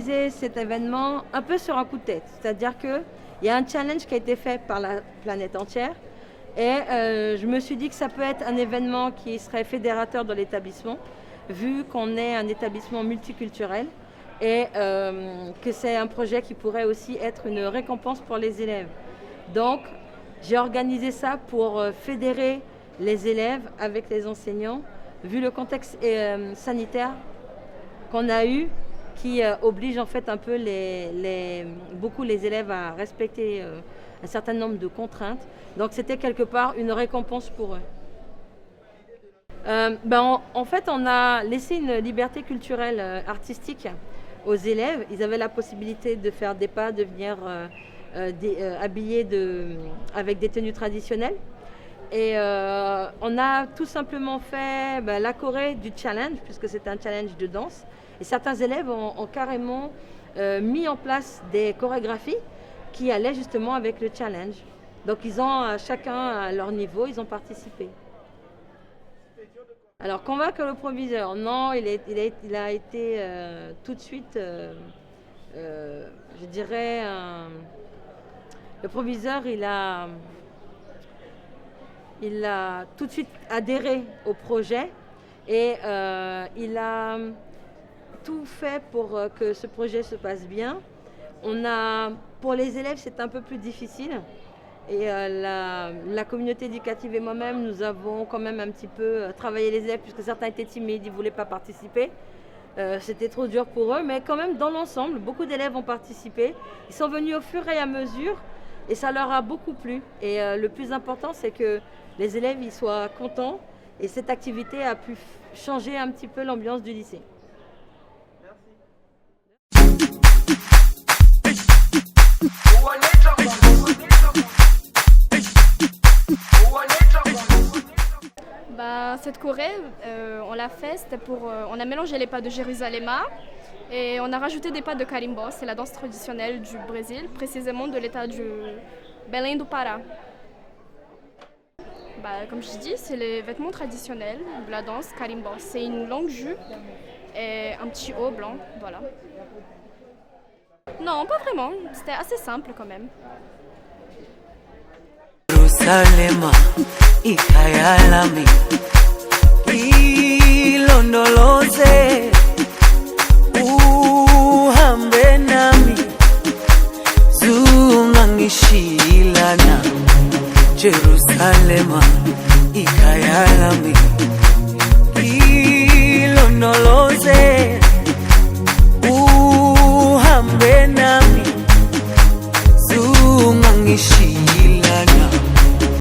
organisé cet événement un peu sur un coup de tête. C'est-à-dire qu'il y a un challenge qui a été fait par la planète entière. Et je me suis dit que ça peut être un événement qui serait fédérateur de l'établissement, vu qu'on est un établissement multiculturel et que c'est un projet qui pourrait aussi être une récompense pour les élèves. Donc, j'ai organisé ça pour fédérer les élèves avec les enseignants, vu le contexte sanitaire qu'on a eu, qui oblige en fait un peu beaucoup les élèves à respecter un certain nombre de contraintes. Donc c'était quelque part une récompense pour eux. En fait, on a laissé une liberté culturelle artistique aux élèves. Ils avaient la possibilité de faire des pas, de venir habillés avec des tenues traditionnelles. Et on a tout simplement fait la choré du challenge, puisque c'est un challenge de danse. Et certains élèves ont carrément mis en place des chorégraphies qui allaient justement avec le challenge. Donc ils ont chacun à leur niveau, ils ont participé. Alors convaincre le proviseur, non, il a été tout de suite, je dirais, le proviseur, il a tout de suite adhéré au projet et il a tout fait pour que ce projet se passe bien. Pour les élèves, c'est un peu plus difficile. Et la communauté éducative et moi-même, nous avons quand même un petit peu travaillé les élèves, puisque certains étaient timides, ils ne voulaient pas participer. C'était trop dur pour eux, mais quand même, dans l'ensemble, beaucoup d'élèves ont participé. Ils sont venus au fur et à mesure, et ça leur a beaucoup plu. Et le plus important, c'est que les élèves ils soient contents, et cette activité a pu changer un petit peu l'ambiance du lycée. Cette choré, on l'a fait, on a mélangé les pas de Jérusalem et on a rajouté des pas de carimbó, c'est la danse traditionnelle du Brésil, précisément de l'état du Belém do Pará. Comme je dis, c'est les vêtements traditionnels de la danse carimbó. C'est une longue jupe et un petit haut blanc, voilà. Non, pas vraiment, c'était assez simple quand même. Jerusalema ikayalami ilondoloze uhambe nami zungangishilana Jerusalema ikayalami